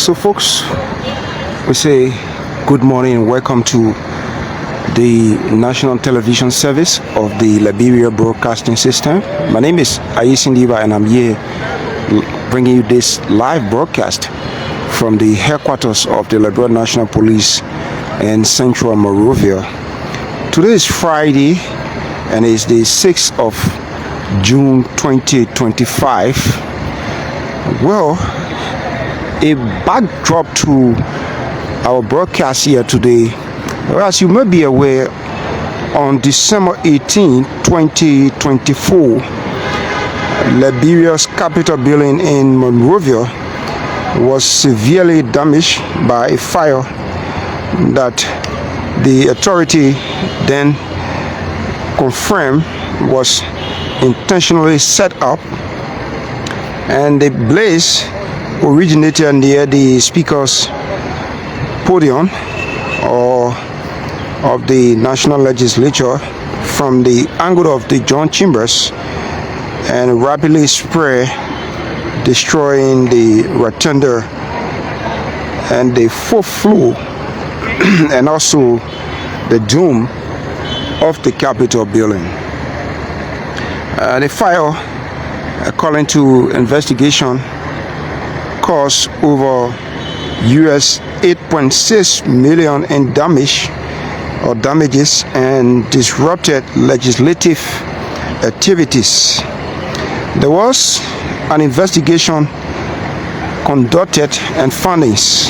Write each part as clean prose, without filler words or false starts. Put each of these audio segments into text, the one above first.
So folks, we say good morning and welcome to the national television service of the Liberia Broadcasting System. My name is Ayisindiba and I'm here bringing you this live broadcast from the headquarters of the Liberia National Police in Central Monrovia. Today is Friday and it's the 6th of June 2025. Well, a backdrop to our broadcast here today. Well, as you may be aware, on December 18, 2024, Liberia's Capitol building in Monrovia was severely damaged by a fire that the authority then confirmed was intentionally set up, and the blaze originated near the speaker's podium of the National Legislature from the angle of the John Chambers and rapidly spread, destroying the rotunda and the fourth floor and also the dome of the Capitol building. The fire, according to investigation, caused over US 8.6 million in damages and disrupted legislative activities. There was an investigation conducted and findings.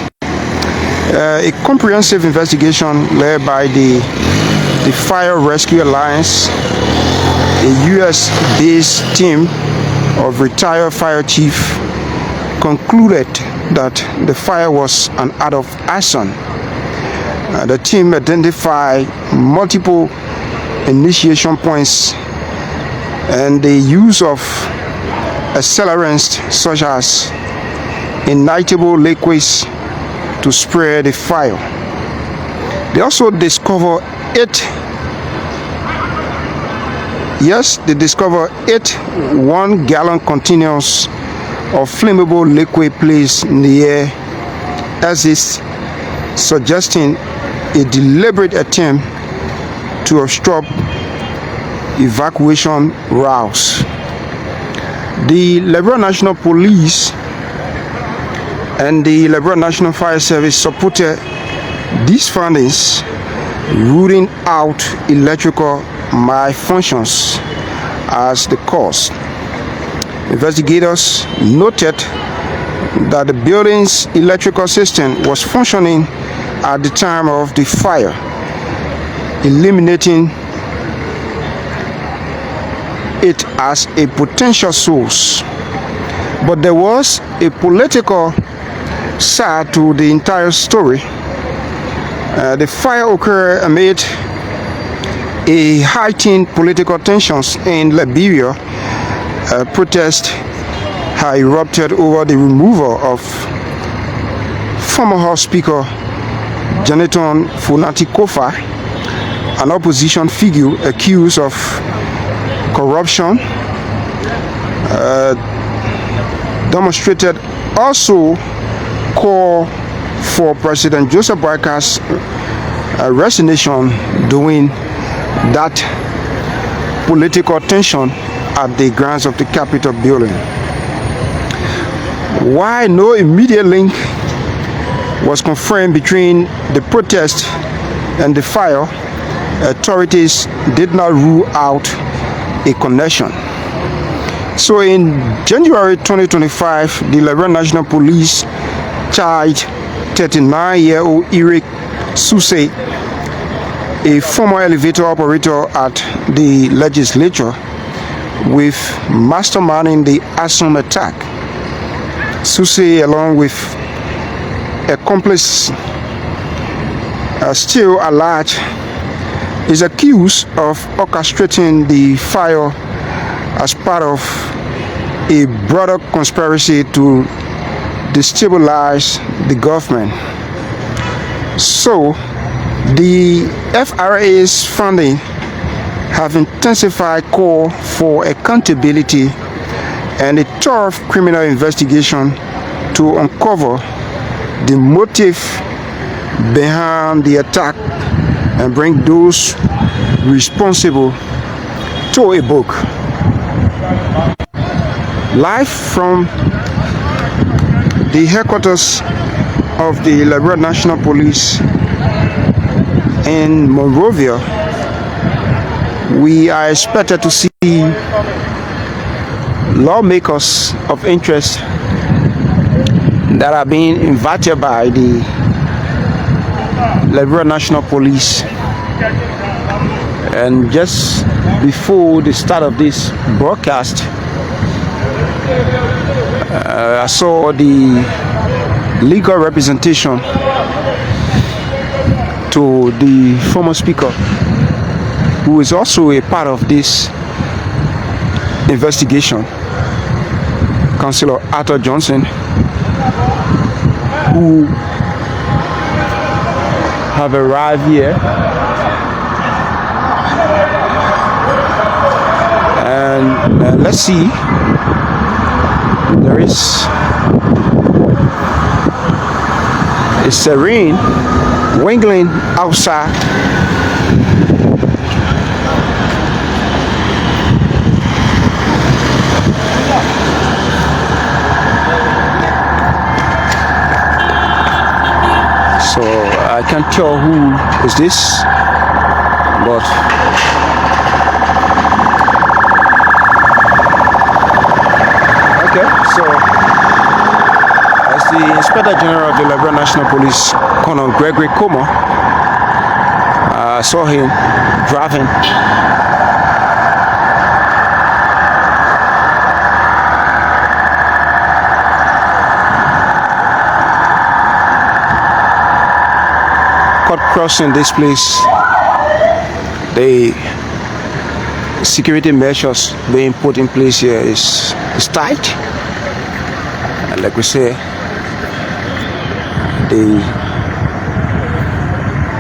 A comprehensive investigation led by the Fire Rescue Alliance, a US-based team of retired fire chiefs, concluded that the fire was an act of arson. The team identified multiple initiation points and the use of accelerants such as ignitable liquids to spread the fire. They also discovered eight 1-gallon containers of flammable liquid placed in the air, as is suggesting a deliberate attempt to obstruct evacuation routes. The Liberia National Police and the Liberia National Fire Service supported these findings, ruling out electrical malfunctions as the cause. Investigators noted that the building's electrical system was functioning at the time of the fire, eliminating it as a potential source. But there was a political side to the entire story. The fire occurred amid a heightened political tensions in Liberia. Protests had erupted over the removal of former House Speaker Jonathan Kofi, an opposition figure accused of corruption. Demonstrated also call for President Joseph Boakar's resignation during that political tension at the grounds of the Capitol building. While no immediate link was confirmed between the protest and the fire, authorities did not rule out a connection. So in January 2025, the Liberia National Police charged 39-year-old Eric Suse, a former elevator operator at the legislature, with masterminding the arson attack. Suse, along with accomplices still at large, is accused of orchestrating the fire as part of a broader conspiracy to destabilize the government. So, the FRA's funding have intensified call for accountability and a tough criminal investigation to uncover the motive behind the attack and bring those responsible to a book. Live from the headquarters of the Liberia National Police in Monrovia, we are expected to see lawmakers of interest that are being invited by the Liberia National Police. And just before the start of this broadcast, I saw the legal representation to the former speaker, who is also a part of this investigation, Councillor Arthur Johnson, who have arrived here. And let's see, there is a serene wingling outside. So I can't tell who is this, but okay. So as the Inspector General of the Liberia National Police, Colonel Gregory Como, I saw him driving crossing this place. The security measures being put in place here is tight, and like we say, the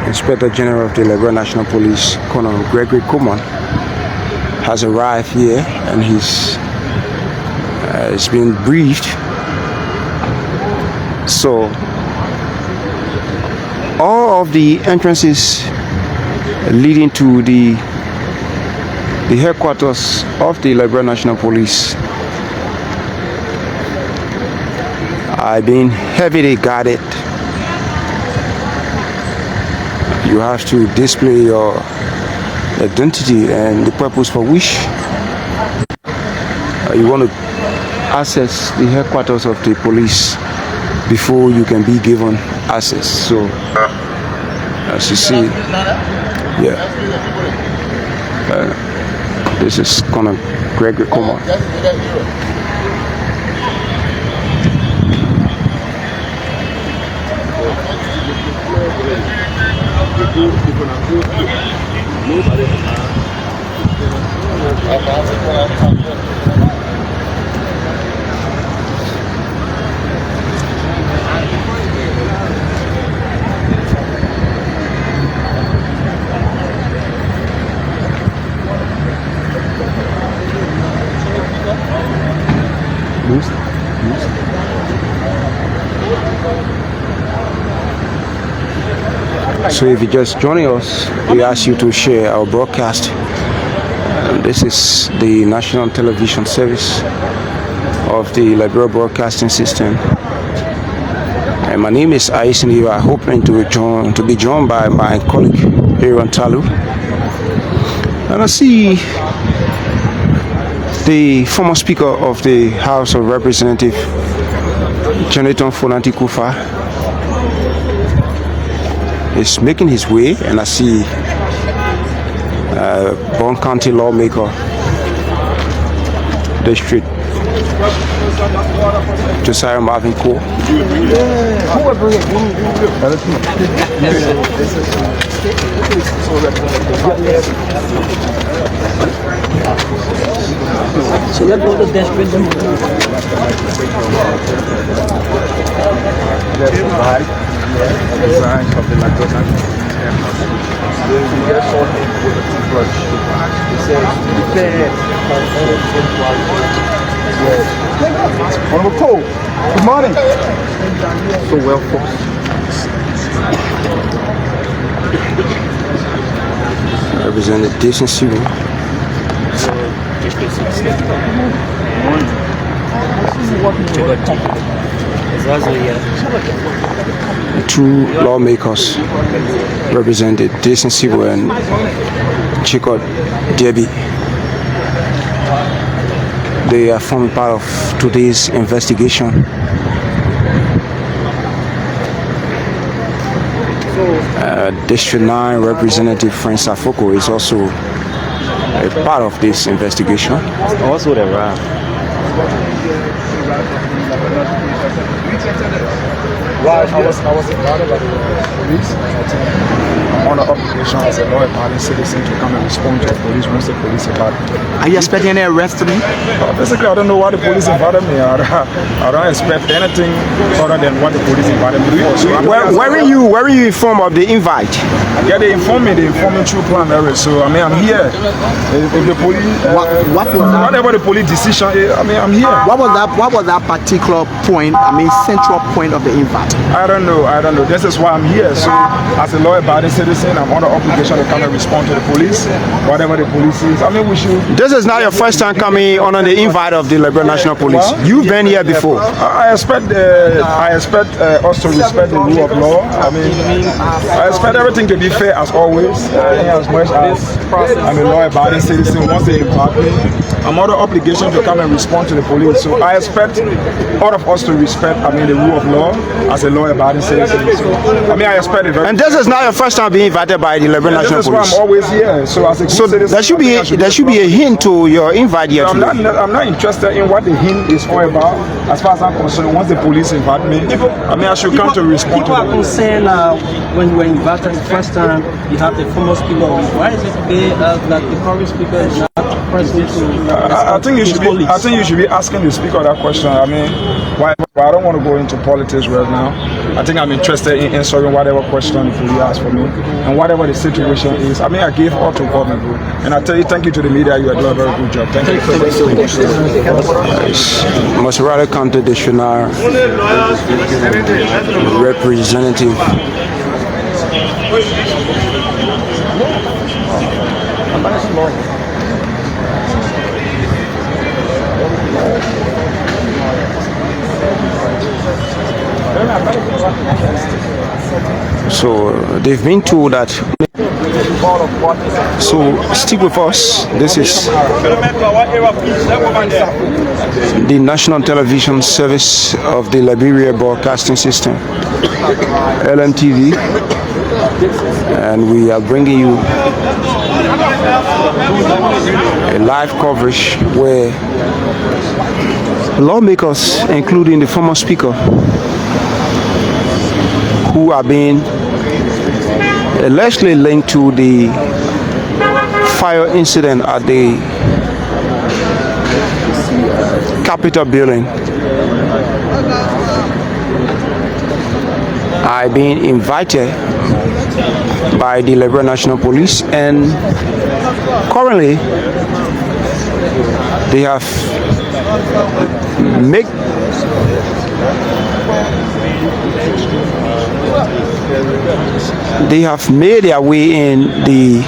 Inspector General of the Liberia National Police, Colonel Gregory Coleman, has arrived here, and he's been briefed. So all of the entrances leading to the headquarters of the Liberia National Police are being heavily guarded. You have to display your identity and the purpose for which you want to access the headquarters of the police before you can be given access. So as you see, yeah, this is Colonel Gregory Coleman. So if you're just joining us, we ask you to share our broadcast. This is the national television service of the Liberia Broadcasting System. And my name is Aisiniwa. I hope to be joined by my colleague Aaron Talu. And I see the former Speaker of the House of Representatives, Jonathan Fonanti Kufa, is making his way, and I see Bon County lawmaker district Josiah Marvin Cole. So let's go to the dashboard. Design of the McDonald's. You get something with a toothbrush. It says prepare Honorable Cole, good morning. So well focused. Represent the decency. Two lawmakers represent the decency and Chikot Debbie. They are forming part of today's investigation. District 9 Representative Frank Safoko is also a part of this investigation. Also, the I was invited by the police. I'm on an obligation as a law-abiding citizen to come and respond to the police once the police invite me. Are you expecting any arrest today? Basically, I don't know why the police invited me. I don't expect anything other than what the police invited me to. So Where were you informed of the invite? yeah, they informed me through primary. So I mean, I'm here. If the police, What was that? whatever the police decision is, I mean, I'm here. What was that particular point? I mean, central point of the invite. I don't know. This is why I'm here. So, as a law-abiding citizen, I'm under obligation to come and respond to the police, whatever the police is. I mean, we should. This is not your first time coming on the invite of the Liberia National Police. You've been here before. I expect us to respect the rule of law. I mean, I expect everything to be fair as always. As much as I'm a law-abiding citizen, once they invite me, I'm under obligation to come and respond to the police. So I expect all of us to respect, the rule of law as a law-abiding citizen. So, I expect it very. And this is not your first time being invited by the Liberia National This is why Police. I'm always here. So as a good citizen, there should be a hint to your invite here I'm today. not interested in what the hint is all about. As far as I'm concerned, once the police invite me, I should come to respond to People are them. concerned when you were invited the first time, you have the former speaker. Why is it today that the current speaker is not present to I think you should be asking the speaker that question. Why? I don't want to go into politics right now. I think I'm interested in answering whatever question the police ask for me and whatever the situation is. I gave all to government, and I tell you, thank you to the media. You are doing a very good job. Thank you so much. Maserati County District 9 Representative. So they've been told that. So stick with us. This is the National Television Service of the Liberia Broadcasting System, LMTV, and we are bringing you a live coverage where lawmakers, including the former speaker, who are being allegedly linked to the fire incident at the Capitol building, are being invited by the Liberia National Police, and currently they have made their way in the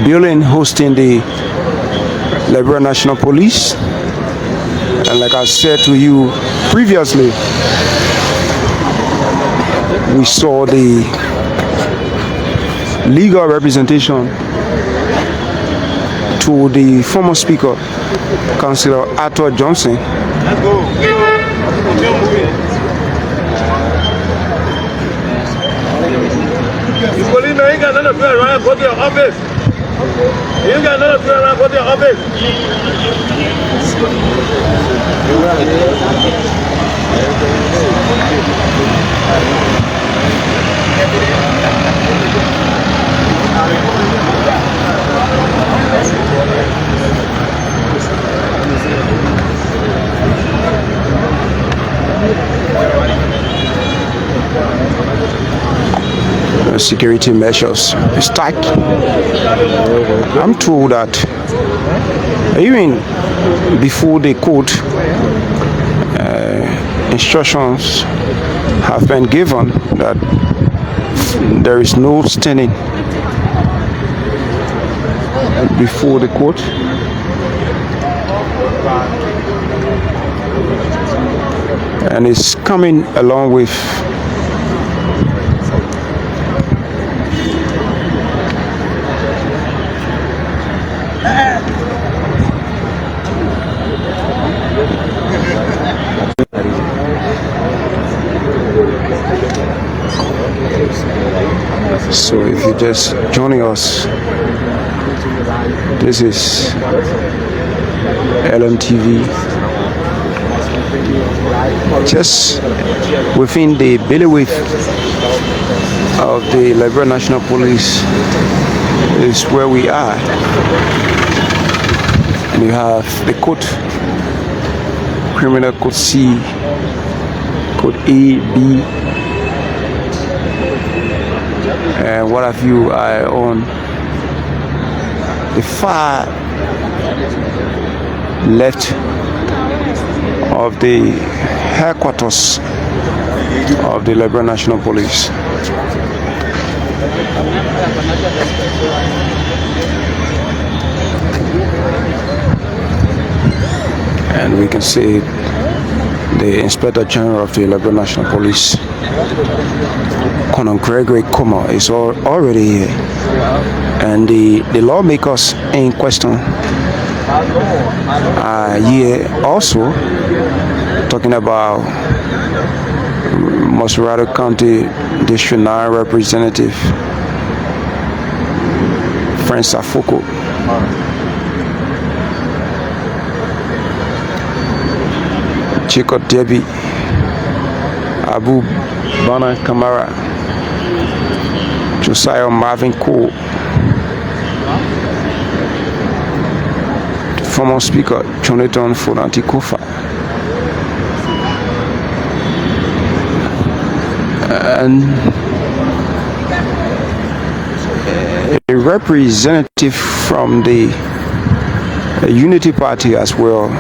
building hosting the Liberia National Police. And like I said to you previously, we saw the legal representation to the former speaker, Councillor Arthur Johnson. You believe me? You ain't got nothing to do around, go to your office. You ain't got nothing to do around, go to your office. Security measures is tight. I'm told that even before the court, instructions have been given that there is no standing before the court. And it's coming along with so if you're just joining us, this is LMTV, just within the bailiwick of the Liberia National Police is where we are. And you have the code, criminal code C, code A, B, and what have you are on the far left of the headquarters of the Liberia National Police. And we can see the Inspector General of the Liberia National Police, Colonel Gregory Kuma, is already here. And the lawmakers in question are here also, talking about Mosrado County District 9 Representative Francis Afoko. Chico Debbie, Abu Bana Kamara, Josiah Marvin Cole, former Speaker Jonathan Fonanti Kofi, and a representative from the Unity Party as well,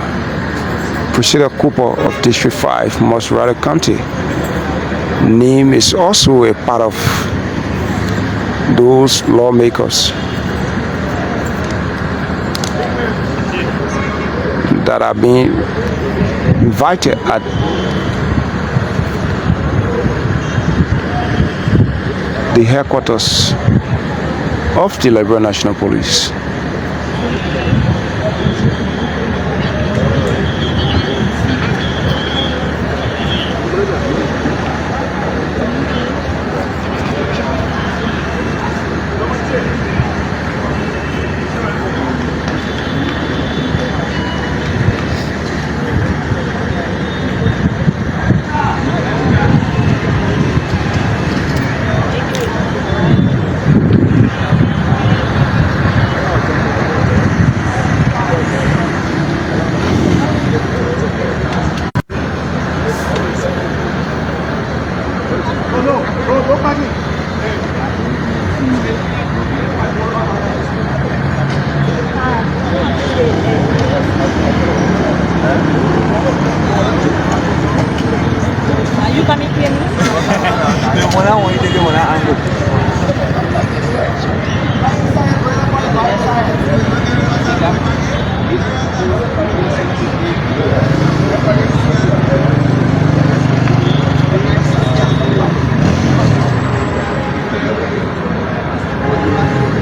Priscilla Cooper of District 5, Mosrado County. Name is also a part of those lawmakers that are being invited at the headquarters of the Liberia National Police.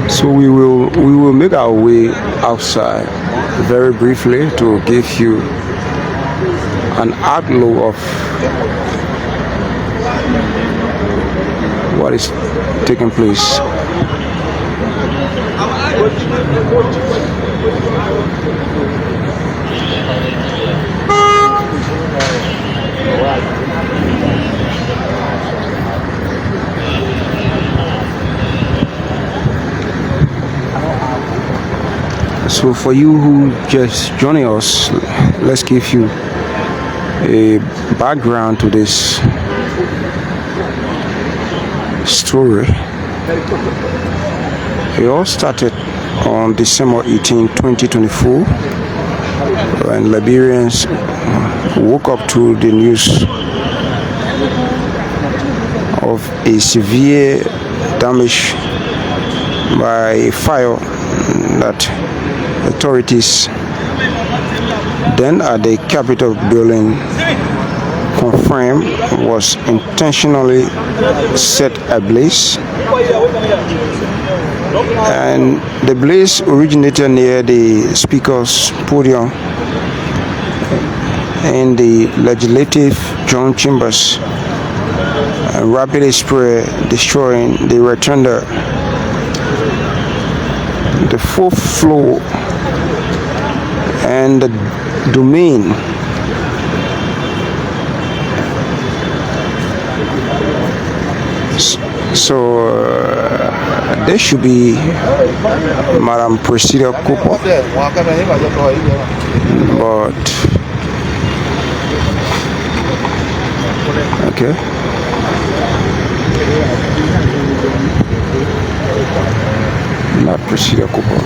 So we will make our way outside very briefly to give you an outlook of what is taking place. So for you who just joining us, let's give you a background to this story. It all started on December 18, 2024, when Liberians woke up to the news of a severe damage by fire that authorities then at the Capitol building confirmed was intentionally set ablaze, and the blaze originated near the Speaker's podium in the legislative joint chambers and rapidly spread, destroying the rotunda, the fourth floor, and the domain. So there should be Madam Priscilla Cooper, but okay. Not Priscilla Cooper.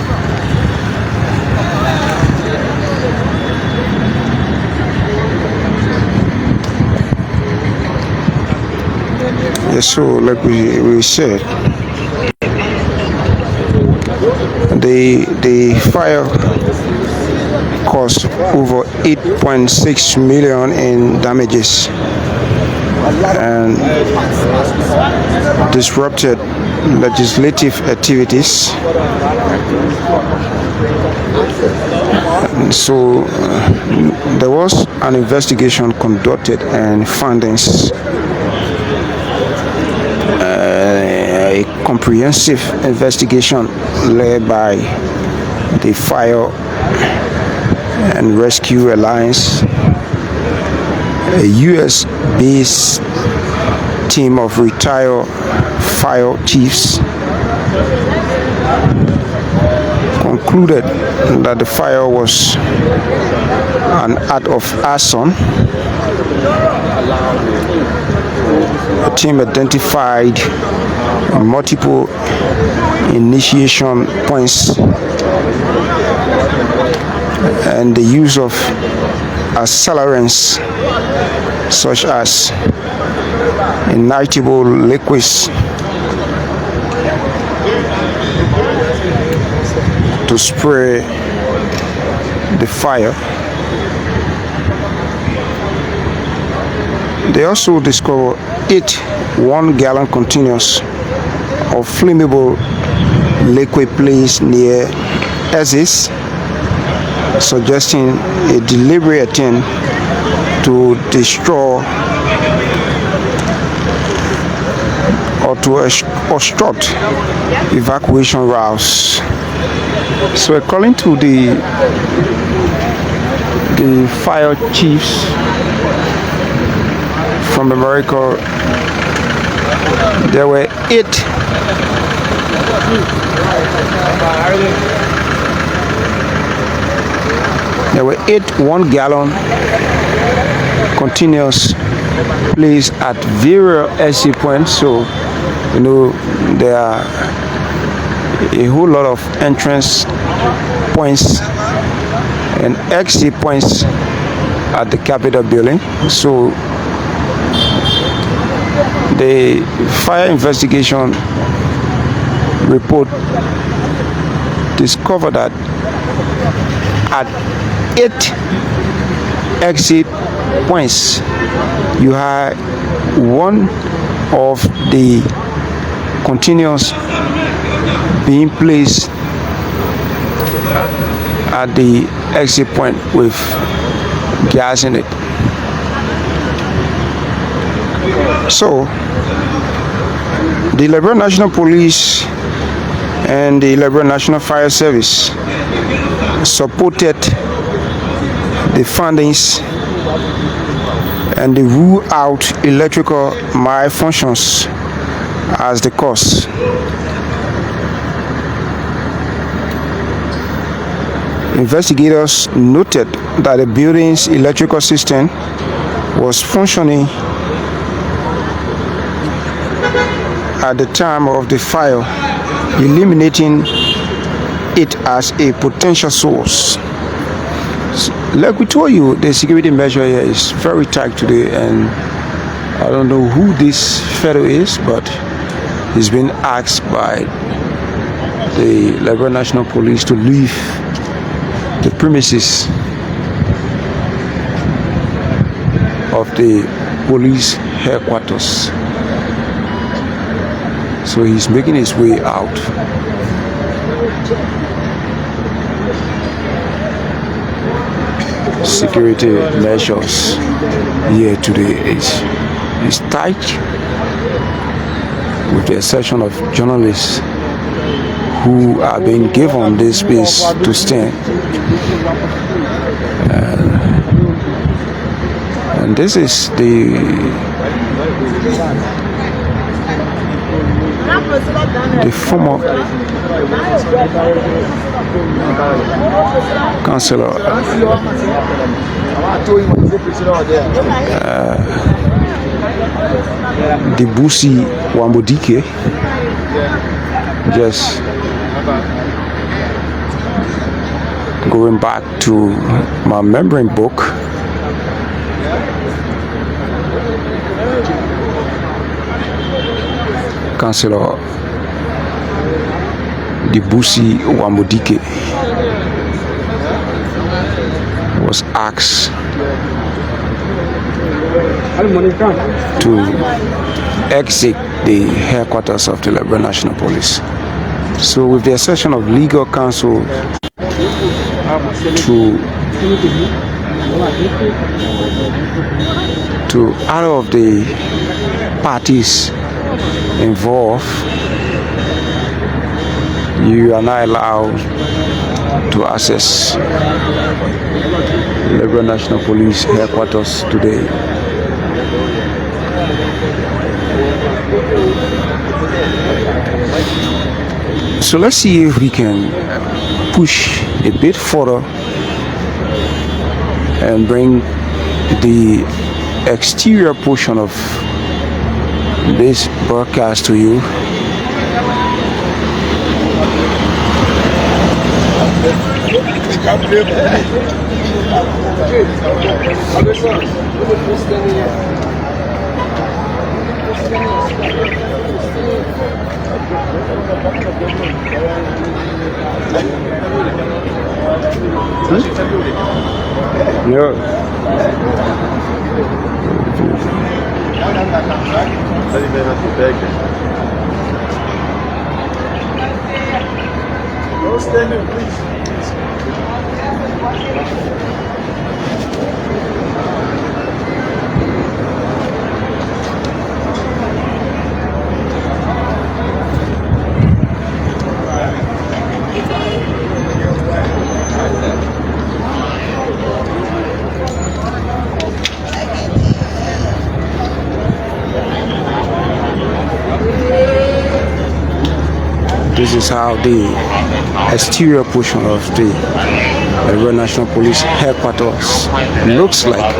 Yes, so like we said, the fire cost over 8.6 million in damages and disrupted legislative activities. And so there was an investigation conducted and findings. A comprehensive investigation led by the Fire and Rescue Alliance, a US-based team of retired fire chiefs, concluded that the fire was an act of arson. The team identified multiple initiation points and the use of accelerants such as ignitable liquids to spray the fire. They also discovered 8 1-gallon containers of flammable liquid placed near exits, suggesting a deliberate attempt to destroy or to obstruct evacuation routes. So according to the fire chiefs from America, there were 8 1-gallon containers placed at various exit points. So you know there are a whole lot of entrance points and exit points at the Capitol building. So the fire investigation report discovered that at 8 exit points, you had one of the containers being placed at the exit point with gas in it. So the Liberia National Police and the Liberia National Fire Service supported the findings and they ruled out electrical malfunctions as the cause. Investigators noted that the building's electrical system was functioning at the time of the fire, eliminating it as a potential source. Like we told you, the security measure here is very tight today, and I don't know who this fellow is, but he's been asked by the Liberia National Police to leave the premises of the police headquarters. So he's making his way out. Security measures here today is tight, with the exception of journalists who are being given this space to stand. And this is the former councillor Debussy Wambodike, just going back to my memory book. Councillor Debussy Wambodike was asked to exit the headquarters of the Liberia National Police. So with the exception of legal counsel to all of the parties involved, you are not allowed to access Liberia National Police headquarters today. So let's see if we can push a bit further and bring the exterior portion of this broadcast to you. This is how the exterior portion of the Liberia National Police headquarters looks like.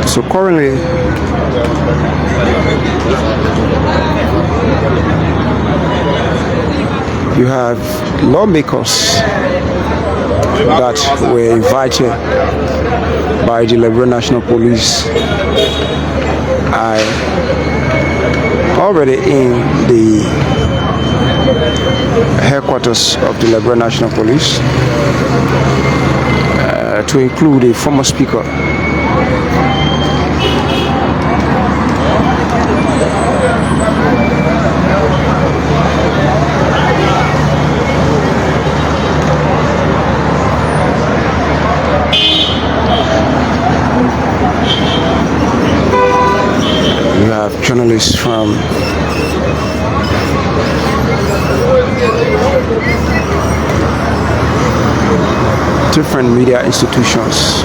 So currently, you have lawmakers that were invited by the Liberia National Police are already in the headquarters of the Liberia National Police, to include a former speaker. You have journalists from different media institutions,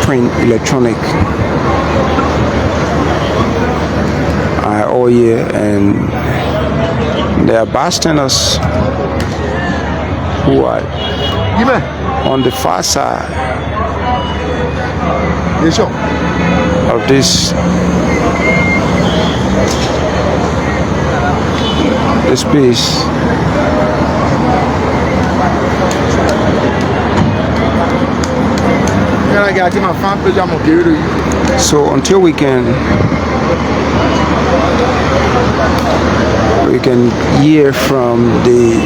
print, electronic, are all here, and there are bystanders who are on the far side of this space. So until we can hear from the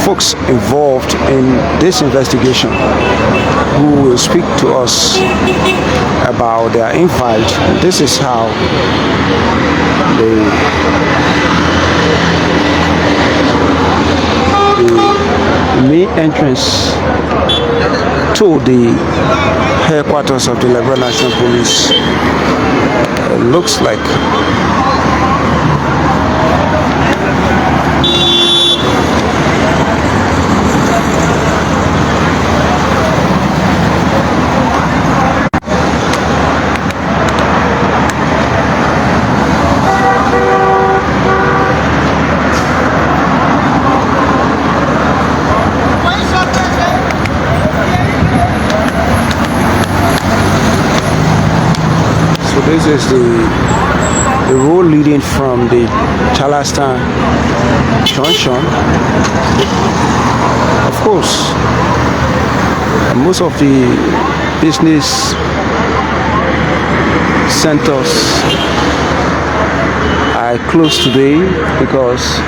folks involved in this investigation, who will speak to us about their invite. This is how the main entrance to the headquarters of the Liberia National Police looks like. This is the road leading from the Charleston Junction. Of course, most of the business centers are closed today because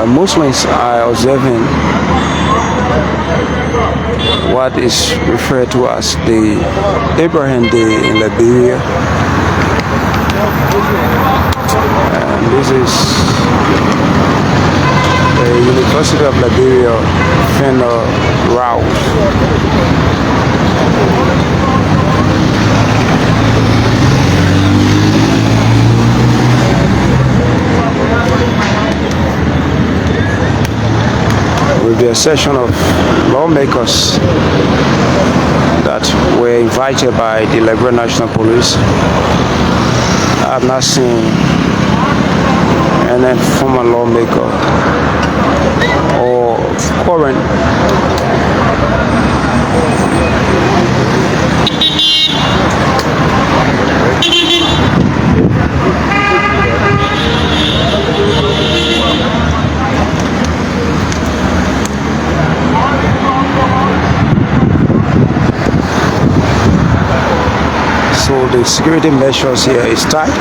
Muslims are observing what is referred to as the Abraham Day in Liberia. And this is the University of Liberia final route. With the accession of lawmakers that were invited by the Liberia National Police, I have not seen any former lawmaker or current so the security measures here is tight.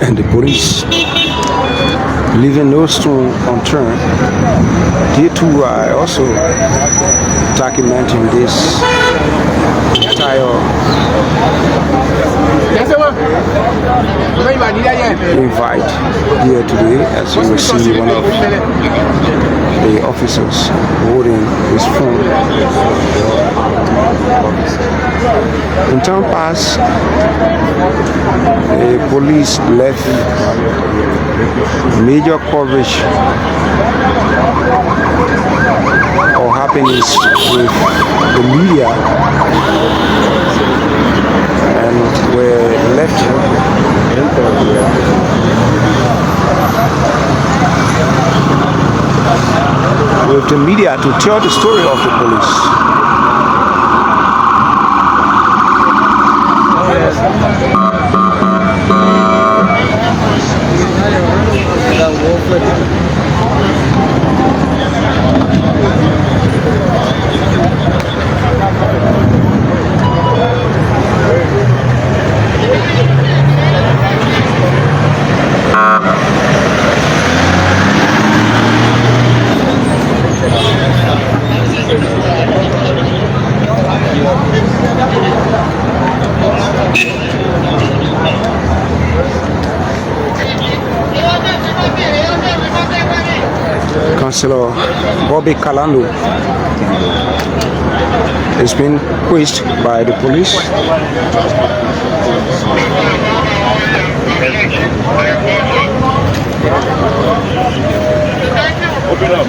And the police leaving no stone unturned. They too are also documenting this entire invite here today, as you will see one of the officers holding his phone. In time past, the police left major coverage or happenings with the media and were left with the media to tell the story of the police. Councillor Bobby Kalando has been quizzed by the police. Open up.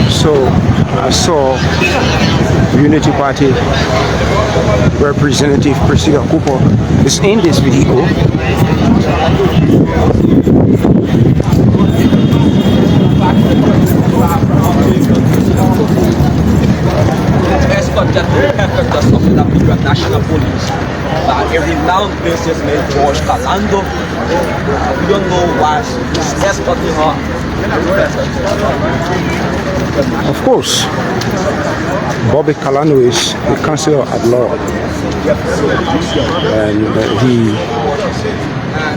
So I saw Unity Party Representative Priscilla Cooper is in this vehicle. Escort that the headquarters of the Liberia National Police by a renowned businessman George Kalando. We don't know why he's escorting her. Of course, Bobby Kalando is the councillor at law, and he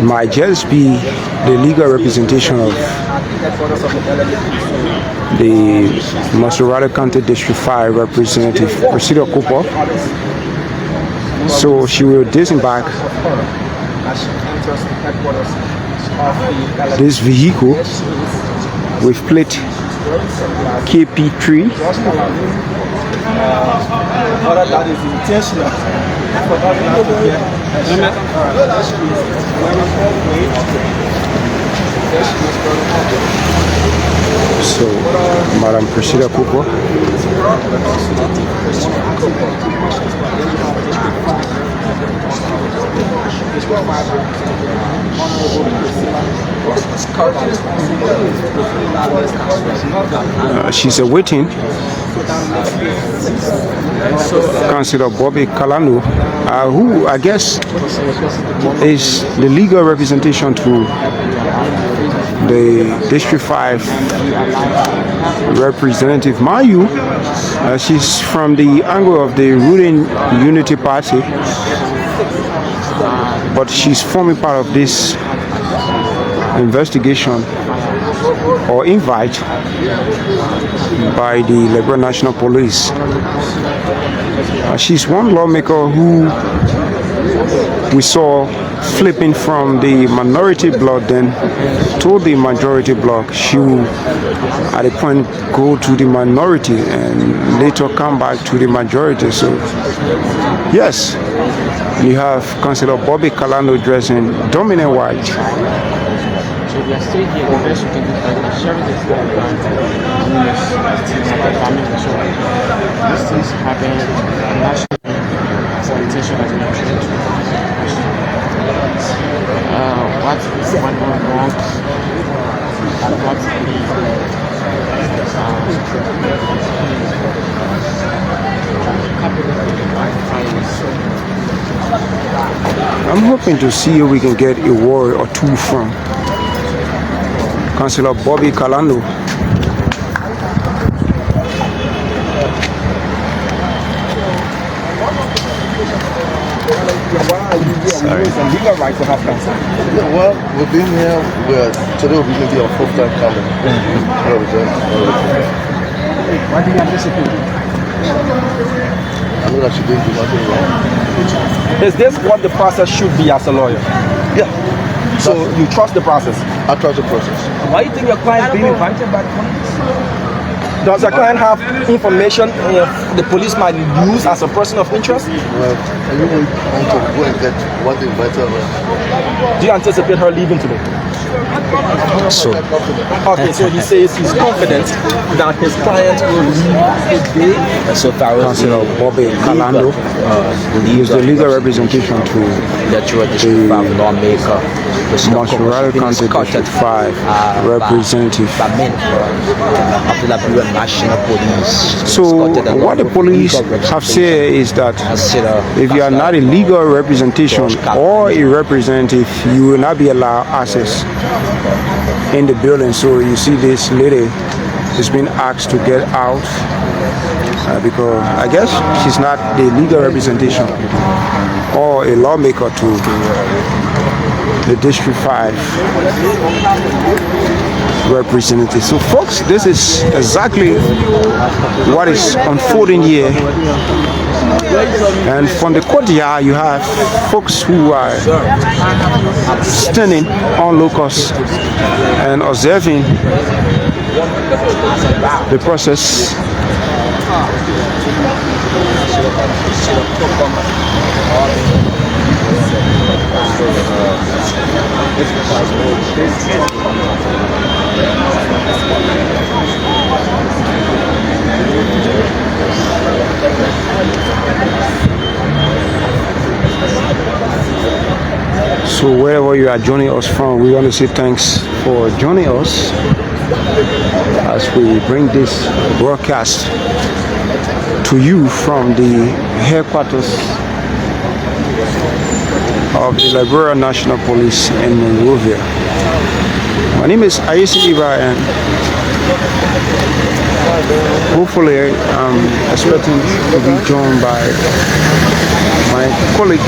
might just be the legal representation of the Masurada County District 5 Representative Priscilla Cooper. So she will disembark this vehicle with plate KP3. That is intentional. So, Madam Priscilla Cooper. She's awaiting Councillor Bobby Kalando, who I guess is the legal representation to the District 5 representative. Mayu, she's from the angle of the ruling Unity Party, but she's forming part of this investigation or invite by the Liberia National Police. She's one lawmaker who we saw flipping from the minority bloc then to the majority bloc. She will at a point go to the minority and later come back to the majority. So yes, you have Councillor Bobby Kalando dressing dominant white. So we are still here. The best we can do is like sharing this these things happen nationally as an intention as an what is went wrong and what I'm hoping to see if we can get a word or two from Councillor Bobby Kalando. Sorry. Some legal right to have cancer. Yeah, well, we've been here. Today will be maybe our fourth time coming. What do you anticipate? I know that she didn't do nothing wrong. Is this what the process should be as a lawyer? Yeah. So you trust the process? I trust the process. Why do you think your client is being invited by the police? Does the client have information the police might use as a person of interest? Well, I really want to go and get what they invited her. Do you anticipate her leaving today? So Okay, so he says he's confident that his client will leave today. So far, Councillor Bobby Kalando is the legal representation to the District 5 lawmaker. Masurada County District 5 representative. Of the Liberia National Police. So what the police have said is that if you are not a legal representation or a representative, you will not be allowed access in the building. So you see this lady is being asked to get out because I guess she's not the legal representation or a lawmaker to the District 5 representatives. So folks, this is exactly what is unfolding here. And from the courtyard you have folks who are standing on locusts and observing the process. So wherever you are joining us from, we want to say thanks for joining us as we bring this broadcast to you from the headquarters of the Liberia National Police in Monrovia. My name is TrueLiberia, and hopefully I'm expecting to be joined by my colleague.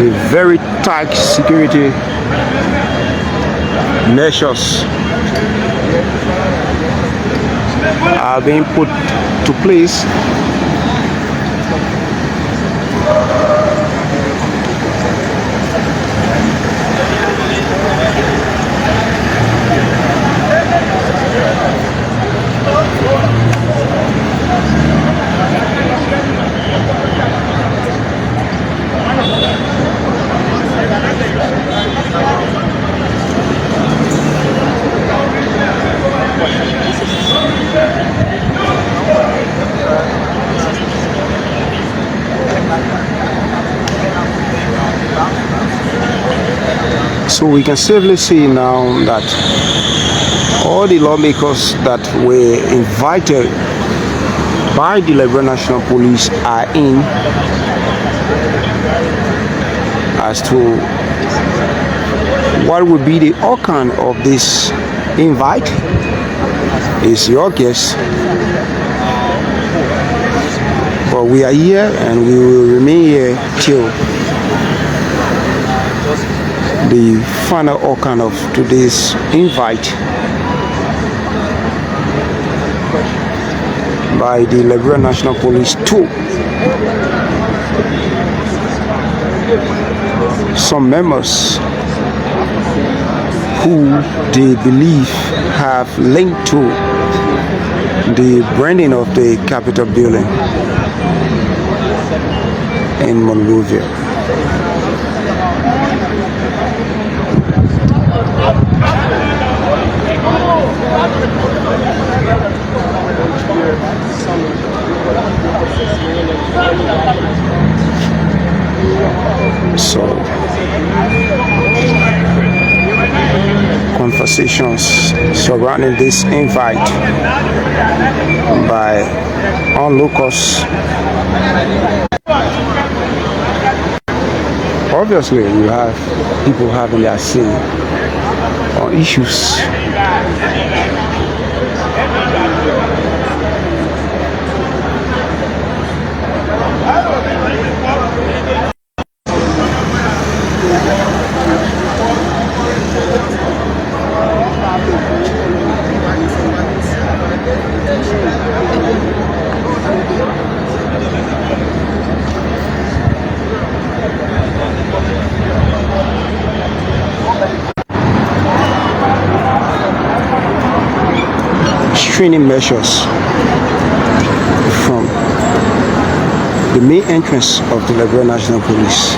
A very tight security measures are being put to place So we can safely say now that all the lawmakers that were invited by the Liberia National Police are in. As to what would be the outcome of this invite is your guess. But we are here and we will remain here till the final outcome of today's invite by the Liberia National Police to some members who they believe have linked to the branding of the Capitol building in Monrovia. So conversations surrounding this invite by onlookers. Obviously, you have people having their say on issues. training measures from the main entrance of the Liberia National Police.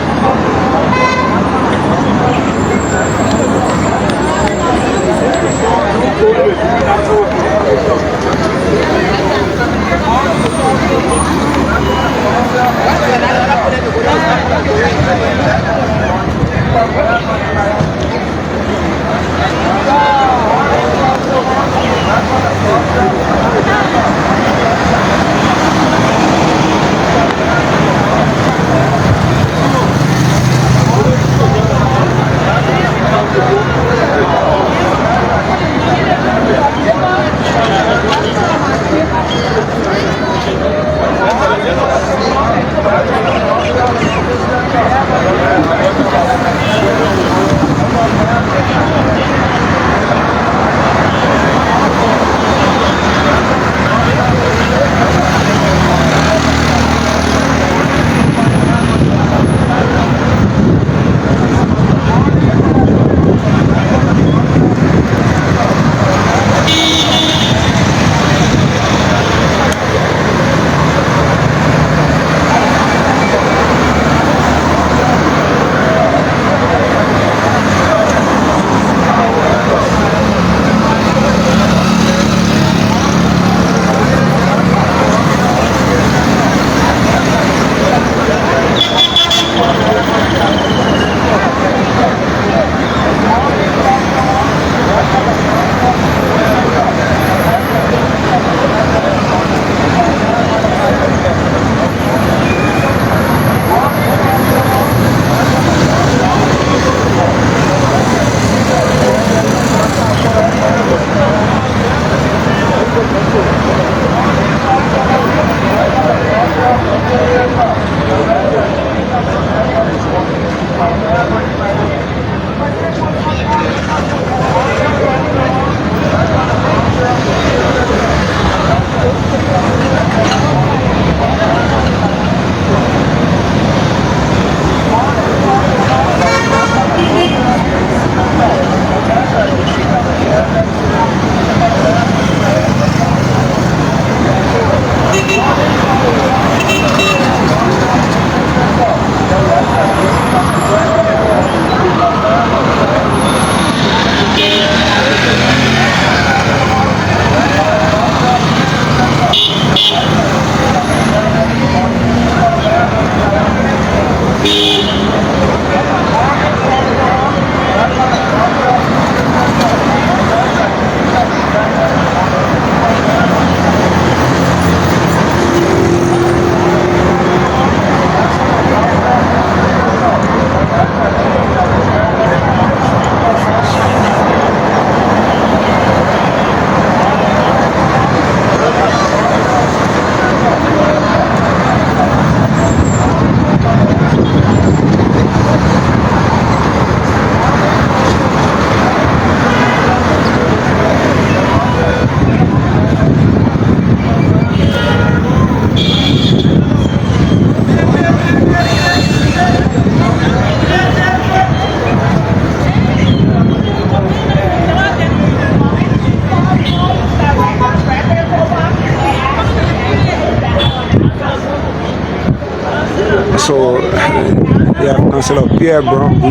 So, yeah, Councillor Pierre Brown.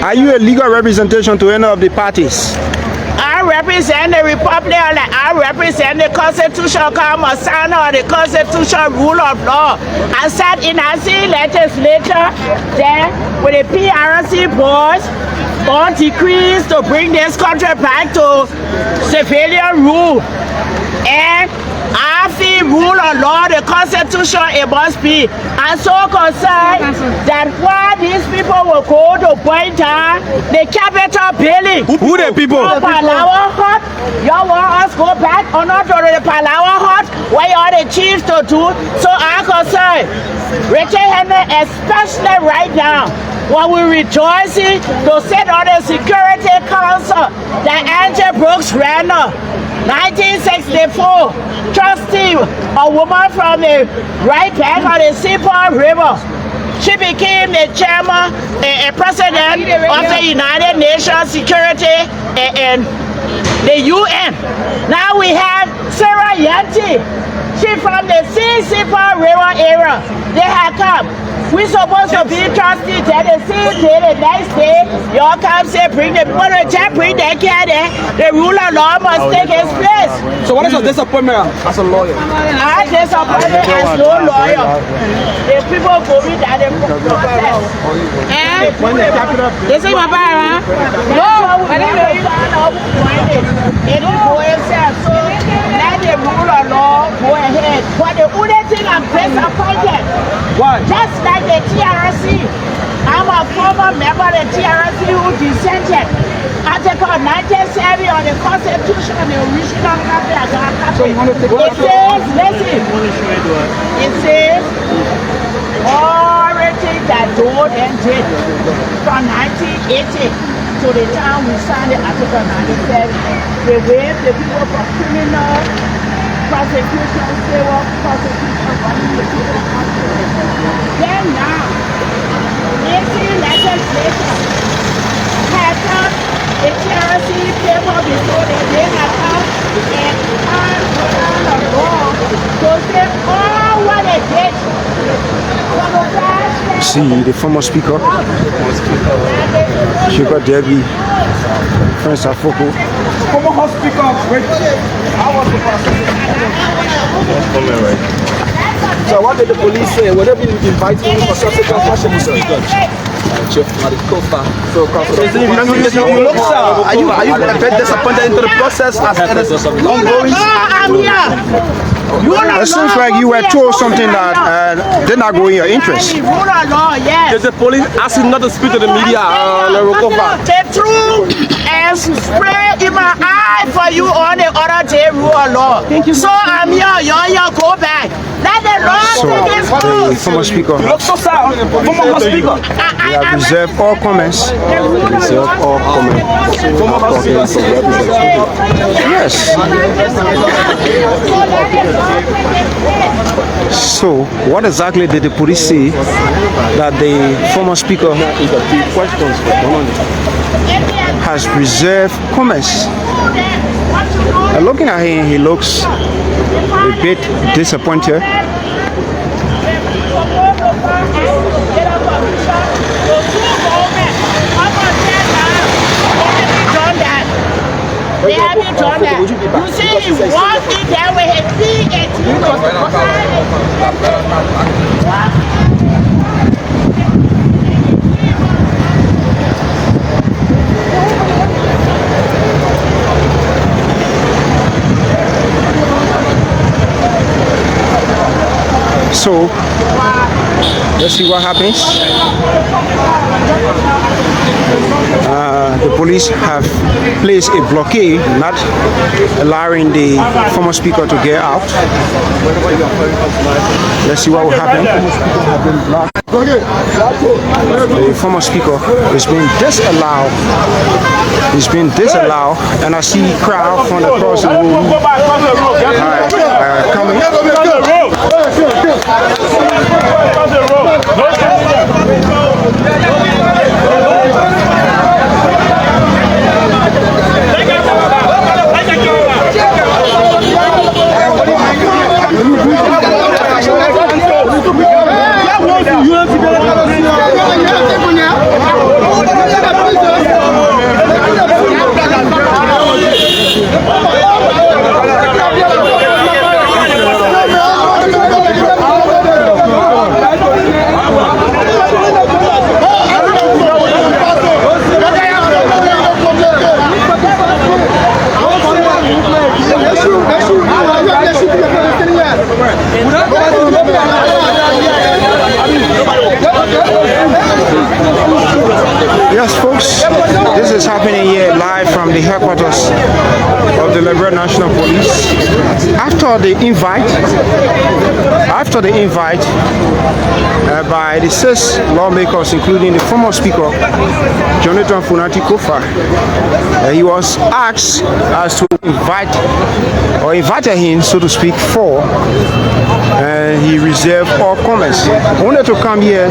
Are you a legal representation to any of the parties? I represent the Republic, I represent the constitutional common standard of the constitutional rule of law. I sat in a legislature there with the PRC boards on decrees to bring this country back to civilian rule. And after rule of law, the constitution, it must be. I'm so concerned that why these people will go to point down the capital building. Who the people? Palawa Hut. Y'all want us go back or not to the Palawa Hut? Where are the chiefs to do? So I'm concerned. Richard Henry, especially right now, when we rejoicing to sit on the Security Council that Angel Brooks ran 1964, trustee, a woman from the right bank of the Seaport River. She became the chairman and president of the United Nations Security and the UN. Now we have Sarah Yanti. She from the Sipa River area. They have come. We supposed to be trustees. The same day, the next day, y'all come say bring the people to check, bring the cat there. The rule of law must take its place. So what is your disappointment as a lawyer? I disappointed as no lawyer. The people go me that they process. And they say my bar, no, I didn't know it go itself. So let the rule of law go ahead. But the only thing I'm disappointed. Why? Just like the TRC, I'm a former member of the TRC who dissented. Article 97 of the Constitution, the original copy I got a copy. It says, listen, it says, everything that Doe and did from 1980 to the time we signed the Article 97, they waived the people from criminal prosecution, civil prosecution, running the people. Then now, 18 legislation has come, the TRC paper before they have come and time of law to say all what they did. See the former speaker, Sugar Debbie, Prince Afoko. Former House Speaker, how was the process? So what did the police say? Were they being invited for subsequent questions? Chief Kofi. You look, sir. Are you a bit disappointed into the process as it is ongoing? I'm here. It seems like you were told something that did not go in your interest. Is the police asking not to speak to the media? The truth and spray in my eye for you on the other day rule of law. So I'm here, you go back. Let the law take its course. The former speaker. You look so sad. Former speaker. We have reserved all comments. Reserve all comments. Yes. So, what exactly did the police say that the former speaker has reserved comments? Looking at him, he looks a bit disappointed. They haven't done that. You see, he walked in there with his feet and So, let's see what happens. The police have placed a blockade, not allowing the former speaker to get out. Let's see what will happen. The former speaker is being disallowed. He's been disallowed, and I see crowd from across the room coming. Yes, folks, this is happening here live from the headquarters of the Liberia National Police. After the invite by the 6 lawmakers, including the former speaker, Jonathan Funati Kofi, he was asked as to invited him, so to speak, for and he reserved all comments. I wanted to come here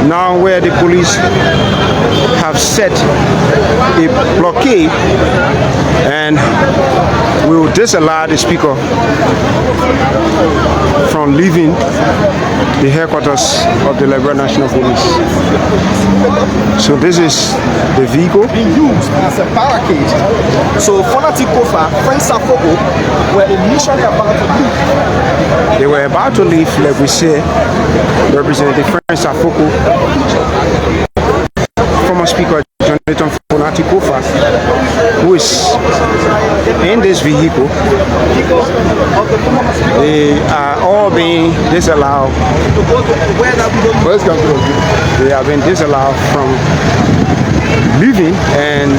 now where the police have set a blockade and will disallow the speaker from leaving the headquarters of the Liberia National Police. So this is the vehicle being used as a barricade. So Fanatic Kofi, friends of Fogo, were initially about to leave. They were about to leave, like we said, Representative Friends Afoko, former Speaker Jonathan Fonati Kofa, who is in this vehicle. They are all being disallowed. They have been disallowed from leaving, and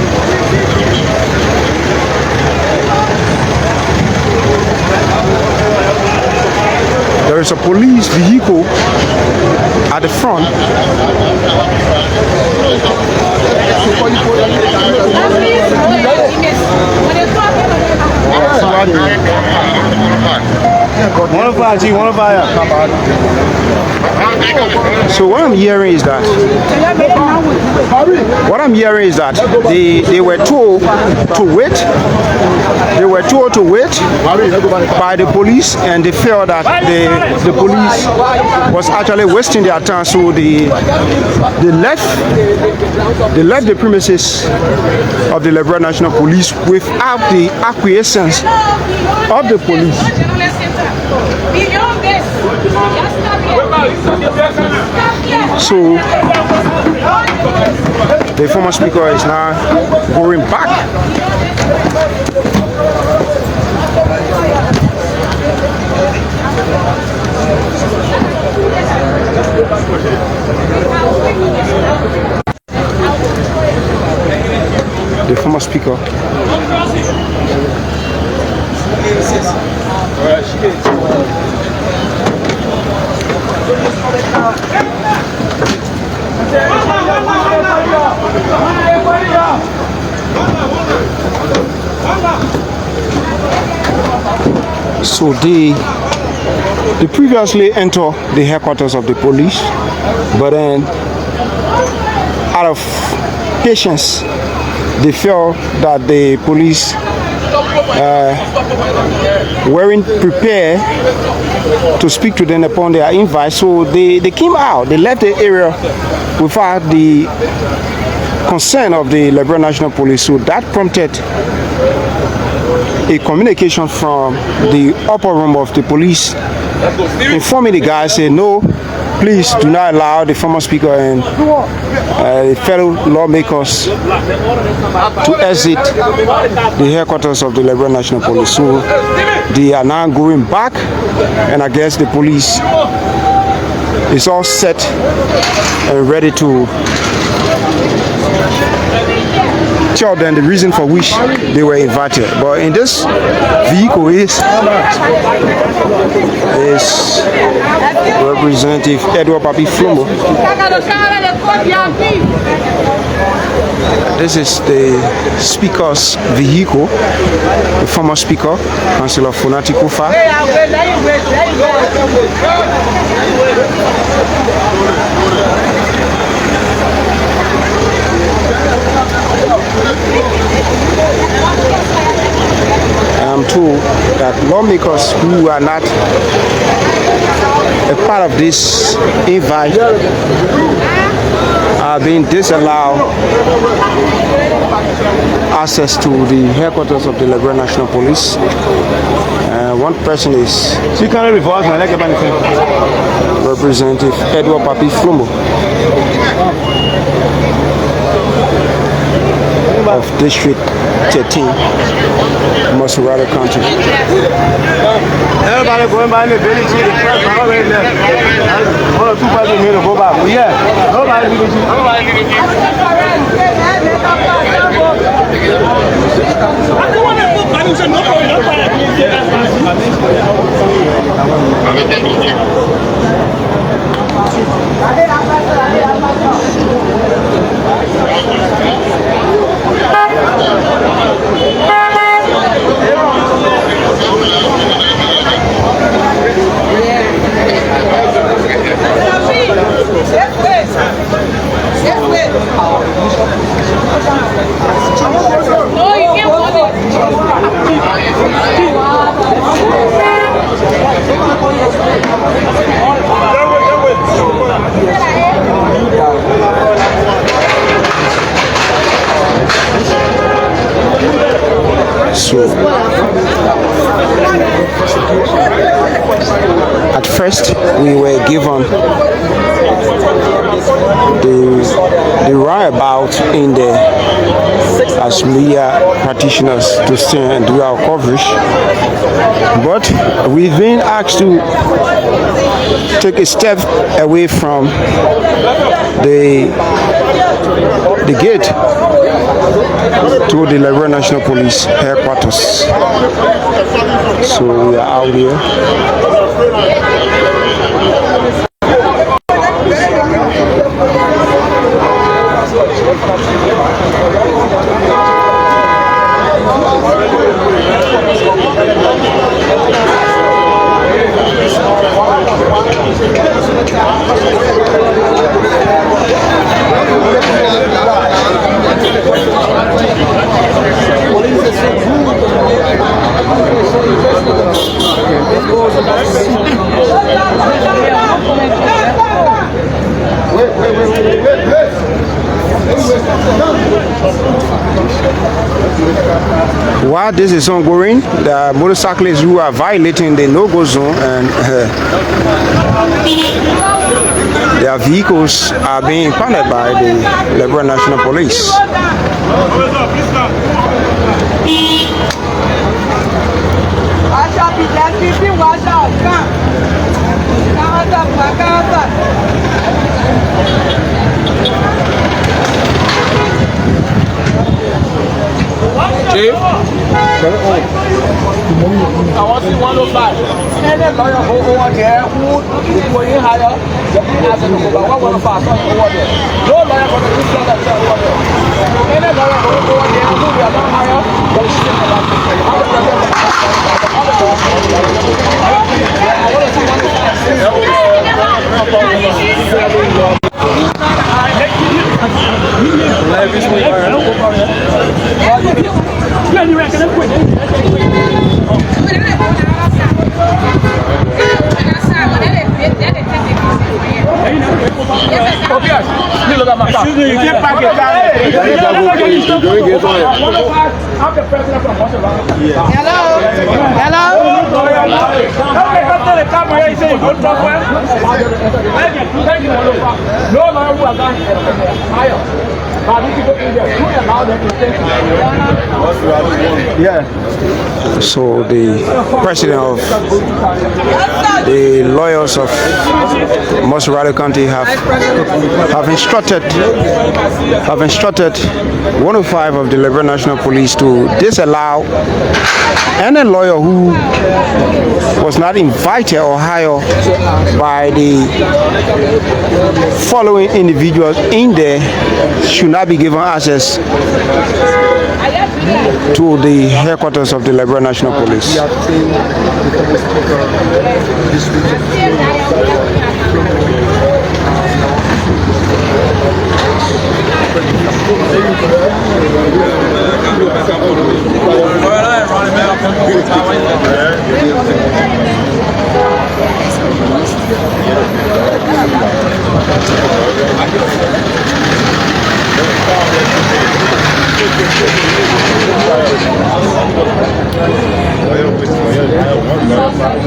there is a police vehicle at the front. So what I'm hearing is that they were told to wait. They were told to wait by the police, and they felt that the police was actually wasting their time. So they left the premises of the Liberia National Police without the acquiescence of the police. So the former speaker is now going back. The former speaker. So they previously entered the headquarters of the police, but then out of patience, they felt that the police weren't prepared to speak to them upon their invite. So they came out. They left the area without the consent of the Liberia National Police. So that prompted a communication from the upper room of the police informing the guys, say no, please do not allow the former speaker and fellow lawmakers to exit the headquarters of the Liberia National Police. So they are now going back, and I guess the police is all set and ready to tell them the reason for which they were invited. But in this vehicle is Representative Edward Papi Flomo. This is the speaker's vehicle, the former speaker, Councillor Fonati Kofa. I'm told that lawmakers who are not a part of this invite are being disallowed access to the headquarters of the Liberia National Police. One person is Representative Edward Papi Flomo of District 13, Masurada County. Everybody going by in the village here, the press are already there. One or two people here to go back. But yeah, nobody leaving you. I don't want to put money to nobody. So at first we were given the roundabout in the as media practitioners to stand and do our coverage, but we've been asked to take a step away from the gate to the Liberia National Police headquarters. So we are out here. While this is ongoing, the motorcyclists who are violating the no-go zone and their vehicles are being impounded by the Liberia National Police. Chief? I want to see 105. And then lawyer go over there who is going higher. The people ask them to go back. 105 over there. No lawyer going to do that over there. And then lawyer go over there who we are not higher. But it's still about to say. I want to see 105. Excuse me, you can't park your car. I'm the president from Washington. Hello? Hello? No lawyer who has done higher. But if you go in there, you allow them to take Yeah. So the president of the lawyers of Mosrado County have instructed 105 of the Liberia National Police to disallow any lawyer who was not invited or hired by the following individuals in there should not be given access to the headquarters of the Liberia National Police.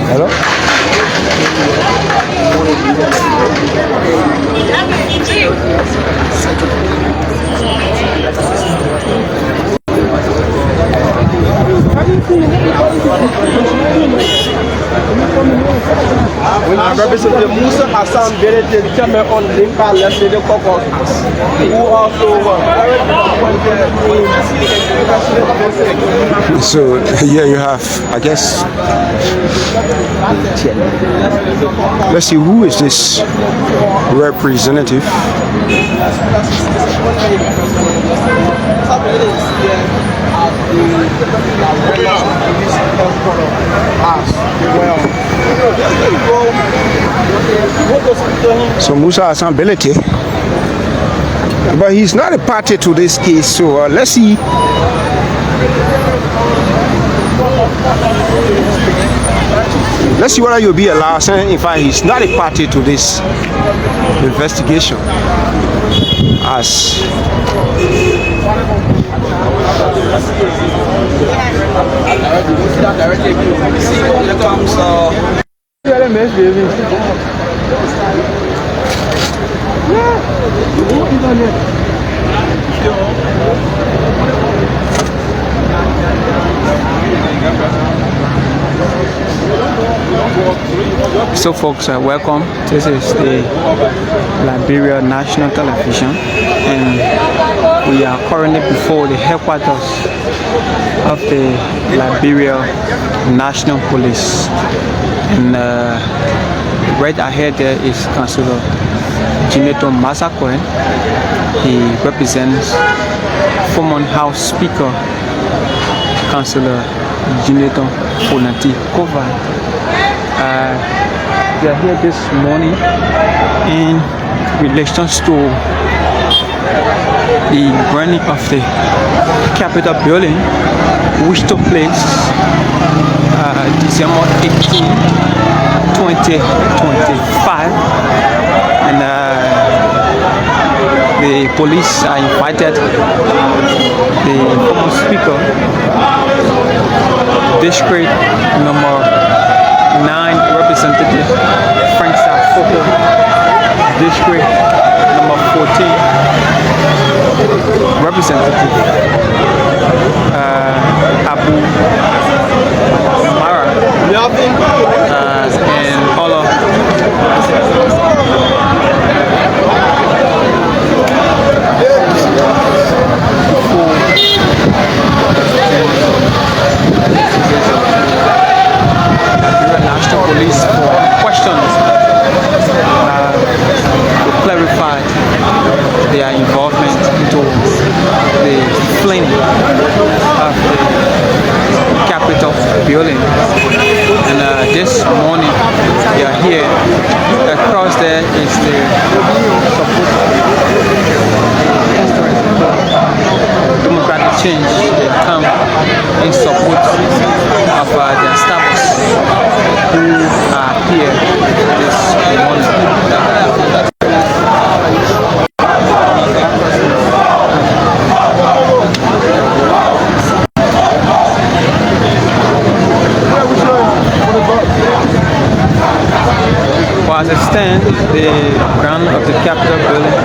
Hello? Representative Musa Hassan Benete Chairman on Limba Leslie Caucus, who also So here you have, I guess, let's see, who is this representative? So Musa Hassan Belete, but he's not a party to this case, so let's see. Let's see whether you'll be allowed, saying in fact he's not a party to this investigation as So folks, welcome. This is the Liberia National Television, and we are currently before the headquarters of the Liberia National Police. And right ahead there is Councillor Gineto Masakwe. He represents former House Speaker Councillor Gineto Kofi. They are here this morning in relation to the burning of the Capitol building, which took place December 18, 2025, and the police are invited the former speaker, district number 9 representative Frank Safoko, district number 14 representative Abu Mara, and all of National Police for questions to clarify their involvement into the flaming of the Capitol building. And this morning they are here. Across there is the democratic change. They come in support of the staffs who are here this morning. For as it stands, the ground of the Capitol building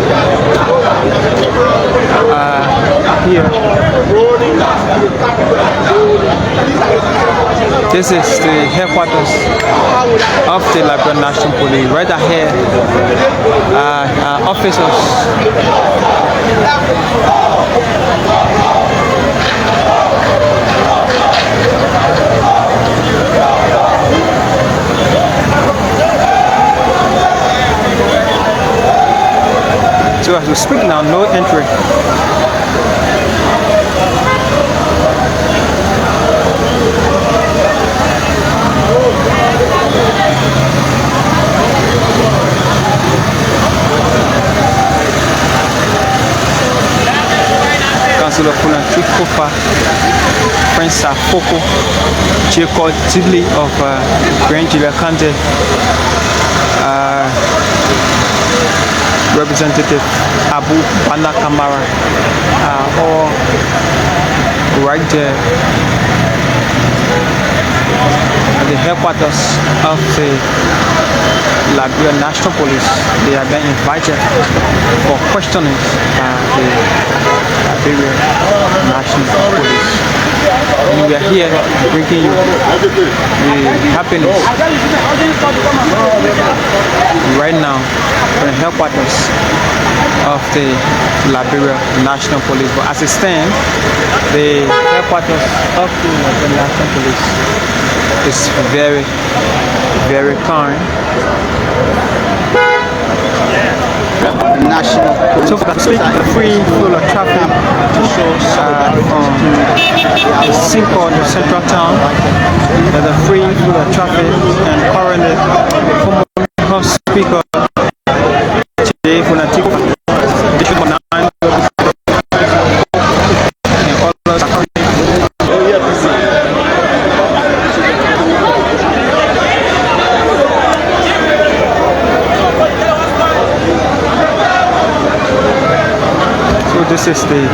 here. This is the headquarters of the Liberia National Police. Right ahead are officers. So as we speak now, no entry. Councillor Kofi, Prince Safoko, Jacob Tidley of Grand Julia County, Representative Abu Banda Kamara, all right there at the headquarters of the Liberia National Police. They are being invited for questioning the Liberia National Police. And we are here bringing you the happenings right now from the headquarters of the Liberia National Police. But as it stands, the headquarters of the Liberia National Police is very, very calm. National So for the free flow of traffic from the Cinco, the central town, there's a free flow of traffic, and currently the former House Speaker today for Natiko, District 9, and all those are this is the